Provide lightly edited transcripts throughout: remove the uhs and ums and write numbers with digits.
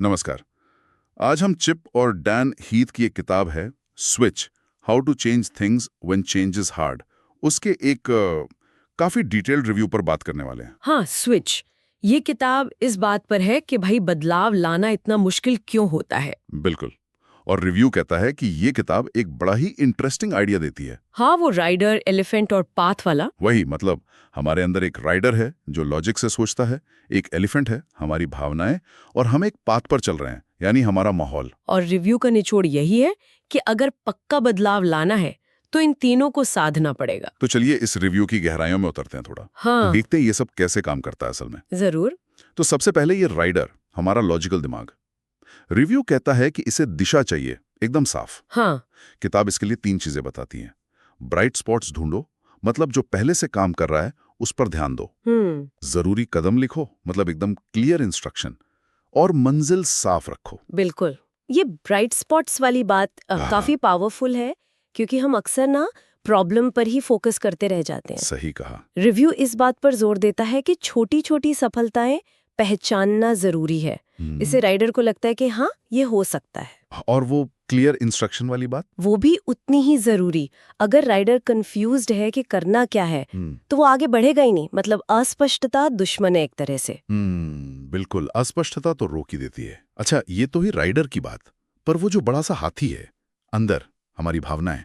नमस्कार। आज हम चिप और डैन हीथ की एक किताब है Switch, how to change things when change is hard, उसके एक काफी डिटेल्ड रिव्यू पर बात करने वाले हैं। हाँ, स्विच। ये किताब इस बात पर है कि भाई बदलाव लाना इतना मुश्किल क्यों होता है। बिल्कुल। और रिव्यू कहता है कि ये किताब एक बड़ा ही इंटरेस्टिंग आइडिया देती है। हाँ, वो राइडर, एलिफेंट और पाथ वाला। वही मतलब हमारे अंदर एक राइडर है जो लॉजिक से सोचता है, एक एलिफेंट है हमारी भावनाएं, और हम एक पाथ पर चल रहे हैं यानी हमारा माहौल। और रिव्यू का निचोड़ यही है कि अगर पक्का बदलाव लाना है तो इन तीनों को साधना पड़ेगा। तो चलिए इस रिव्यू की गहराइयों में उतरते हैं थोड़ा। हाँ, देखते हैं ये सब कैसे काम करता है असल में। जरूर। तो सबसे पहले ये राइडर, हमारा लॉजिकल दिमाग। रिव्यू कहता है कि इसे दिशा चाहिए, एकदम साफ। हाँ, किताब इसके लिए 3 चीजें बताती हैं। ब्राइट स्पॉट्स ढूंढो, मतलब जो पहले से काम कर रहा है उस पर ध्यान दो। जरूरी कदम लिखो, मतलब एकदम क्लियर इंस्ट्रक्शन। और मंजिल साफ रखो। बिल्कुल। ये ब्राइट स्पॉट्स वाली बात काफी पावरफुल है, क्योंकि हम अक्सर ना प्रॉब्लम पर ही फोकस करते रह जाते हैं। सही कहा। रिव्यू इस बात पर जोर देता है कि छोटी छोटी सफलताएं पहचानना जरूरी है। इससे राइडर को लगता है कि हाँ, ये हो सकता है। और वो क्लियर इंस्ट्रक्शन वाली बात? वो भी उतनी ही जरूरी। अगर राइडर कंफ्यूज्ड है कि करना क्या है, तो वो आगे बढ़ेगा ही नहीं। मतलब अस्पष्टता दुश्मन है एक तरह से। बिल्कुल, अस्पष्टता तो रोक ही देती है। अच्छा, ये तो ही राइडर की बात, पर वो जो बड़ा सा हाथी है अंदर, हमारी भावनाएं,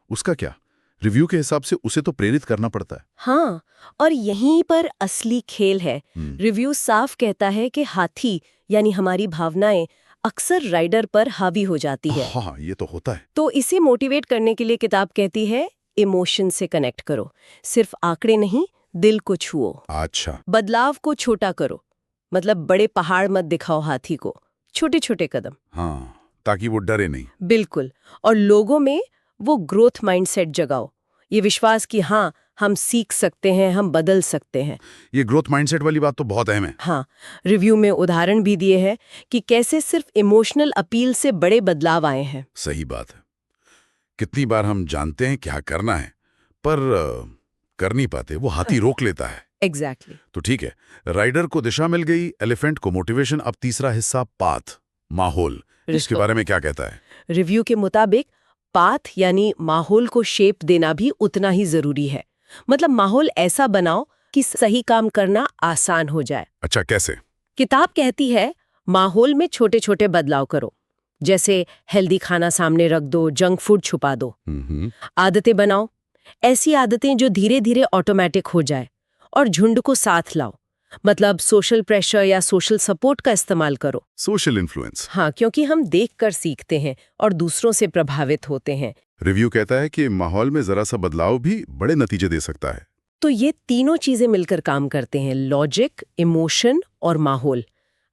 उसका क्या? रिव्यू के हिसाब से उसे तो प्रेरित करना पड़ता है। हाँ, और यहीं पर असली खेल है। रिव्यू साफ कहता है कि हाथी यानी हमारी भावनाएं अक्सर राइडर पर हावी हो जाती है। हाँ, ये तो होता है। तो इसे मोटिवेट करने के लिए किताब कहती है, इमोशन से कनेक्ट करो। सिर्फ आंकड़े नहीं, दिल को छुओ। अच्छा। बदलाव को छोटा करो, मतलब बड़े पहाड़ मत दिखाओ हाथी को, छोटे छोटे कदम। हाँ, ताकि वो डरे नहीं। बिल्कुल। और लोगों में वो ग्रोथ माइंडसेट जगाओ, ये विश्वास कि हाँ, हम सीख सकते हैं, हम बदल सकते हैं। ये ग्रोथ माइंडसेट वाली बात तो बहुत अहम है। हाँ, रिव्यू में उदाहरण भी दिए हैं कि कैसे सिर्फ इमोशनल अपील से बड़े बदलाव आए हैं। सही बात है। कितनी बार हम जानते हैं क्या करना है, पर कर नहीं पाते, वो हाथी रोक लेता है। एग्जैक्टली। तो ठीक है, राइडर को दिशा मिल गई, एलिफेंट को मोटिवेशन, अब तीसरा हिस्सा पाथ, माहौल। इसके बारे में क्या कहता है? रिव्यू के मुताबिक पाथ यानी माहौल को शेप देना भी उतना ही जरूरी है। मतलब माहौल ऐसा बनाओ कि सही काम करना आसान हो जाए। अच्छा, कैसे? किताब कहती है, माहौल में छोटे छोटे बदलाव करो, जैसे हेल्दी खाना सामने रख दो, जंक फूड छुपा दो। आदतें बनाओ, ऐसी आदतें जो धीरे धीरे ऑटोमेटिक हो जाए। और झुंड को साथ लाओ, मतलब सोशल प्रेशर या सोशल सपोर्ट का इस्तेमाल करो। Social influence. हाँ, क्योंकि हम देखकर सीखते हैं और दूसरों से प्रभावित होते हैं। रिव्यू कहता है कि माहौल में जरा सा बदलाव भी बड़े नतीजे दे सकता है। तो ये तीनों चीजें मिलकर काम करते हैं, लॉजिक, इमोशन और माहौल।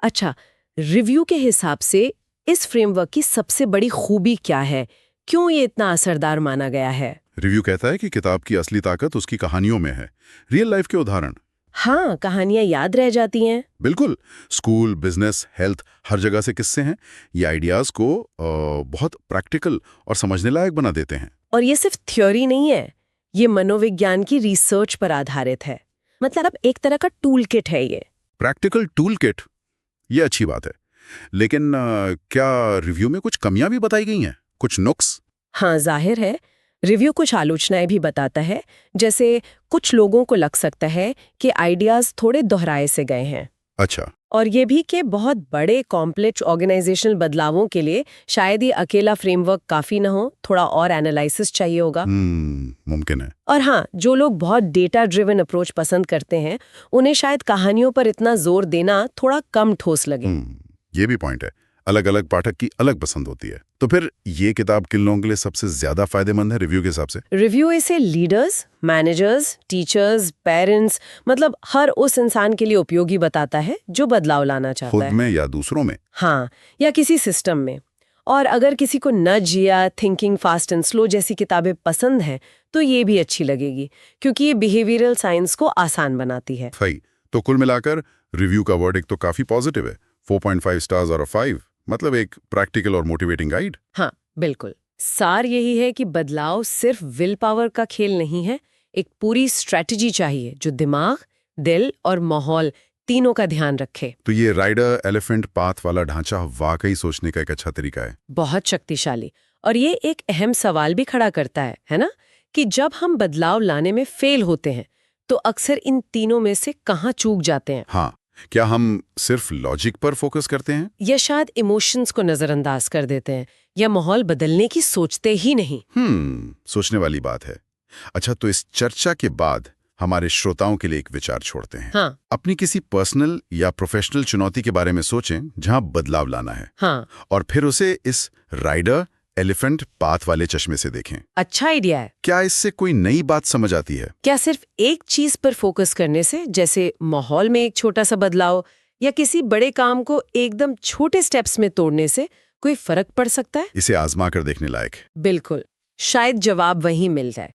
अच्छा, रिव्यू के हिसाब से इस फ्रेमवर्क की सबसे बड़ी खूबी क्या है? क्यों ये इतना असरदार माना गया है? रिव्यू कहता है कि किताब की असली ताकत उसकी कहानियों में है, रियल लाइफ के उदाहरण। हाँ, कहानियां याद रह जाती हैं। बिल्कुल, स्कूल, बिजनेस, हेल्थ, हर जगह से किस्से हैं। ये आइडियाज को बहुत प्रैक्टिकल और समझने लायक बना देते हैं। और ये सिर्फ थ्योरी नहीं है, ये मनोविज्ञान की रिसर्च पर आधारित है। मतलब एक तरह का टूल किट है ये। प्रैक्टिकल टूल किट, ये अच्छी बात है। लेकिन क्या रिव्यू में कुछ कमियां भी बताई गई हैं, कुछ नुक्स? हाँ, जाहिर है। रिव्यू कुछ आलोचनाएं भी बताता है, जैसे कुछ लोगों को लग सकता है कि आइडियाज थोड़े दोहराए से गए हैं। अच्छा। और ये भी कि बहुत बड़े कॉम्प्लेक्स ऑर्गेनाइजेशनल बदलावों के लिए शायद ये अकेला फ्रेमवर्क काफी न हो, थोड़ा और एनालिसिस चाहिए होगा। मुमकिन है। और हाँ, जो लोग बहुत डेटा ड्रिवन अप्रोच पसंद करते हैं, उन्हें शायद कहानियों पर इतना जोर देना थोड़ा कम ठोस लगे। ये भी पॉइंट है, अलग अलग पाठक की अलग पसंद होती है। तो फिर ये किताब किन लोगों के लिए सबसे ज्यादा फायदेमंद है रिव्यू के हिसाब से? रिव्यू इसे लीडर्स, मैनेजर्स, टीचर्स, पेरेंट्स, मतलब हर उस इंसान के लिए उपयोगी बताता है जो बदलाव लाना चाहता है, खुद में या दूसरों में। हाँ, या किसी सिस्टम में। और अगर किसी को नज या थिंकिंग फास्ट एंड स्लो जैसी किताबें पसंद हैं, तो ये भी अच्छी लगेगी, क्योंकि ये बिहेवियरल साइंस को आसान बनाती है। सही। तो कुल मिलाकर रिव्यू का वर्डिक्ट तो काफी पॉजिटिव है, 4.5 स्टार्स और 5, मतलब एक प्रैक्टिकल और मोटिवेटिंग गाइड। हाँ, बिल्कुल। सार यही है कि बदलाव सिर्फ विल पावर का खेल नहीं है, एक पूरी स्ट्रैटेजी चाहिए जो दिमाग, दिल और माहौल तीनों का ध्यान रखे। तो ये राइडर एलिफेंट पाथ वाला ढांचा वाकई सोचने का एक अच्छा तरीका है। बहुत शक्तिशाली। और ये एक अहम सवाल भी खड़ा करता है ना, कि जब हम बदलाव लाने में फेल होते हैं तो अक्सर इन तीनों में से कहाँ चूक जाते हैं। हाँ, क्या हम सिर्फ लॉजिक पर फोकस करते हैं, या शायद इमोशंस को नजरअंदाज कर देते हैं, या माहौल बदलने की सोचते ही नहीं। सोचने वाली बात है। अच्छा, तो इस चर्चा के बाद हमारे श्रोताओं के लिए एक विचार छोड़ते हैं। हाँ। अपनी किसी पर्सनल या प्रोफेशनल चुनौती के बारे में सोचें जहां बदलाव लाना है। हाँ। और फिर उसे इस राइडर एलिफेंट पाथ वाले चश्मे से देखें। अच्छा आइडिया है। क्या इससे कोई नई बात समझ आती है? क्या सिर्फ एक चीज पर फोकस करने से, जैसे माहौल में एक छोटा सा बदलाव या किसी बड़े काम को एकदम छोटे स्टेप्स में तोड़ने से कोई फर्क पड़ सकता है? इसे आजमा कर देखने लायक है। बिल्कुल, शायद जवाब वहीं मिल जाए।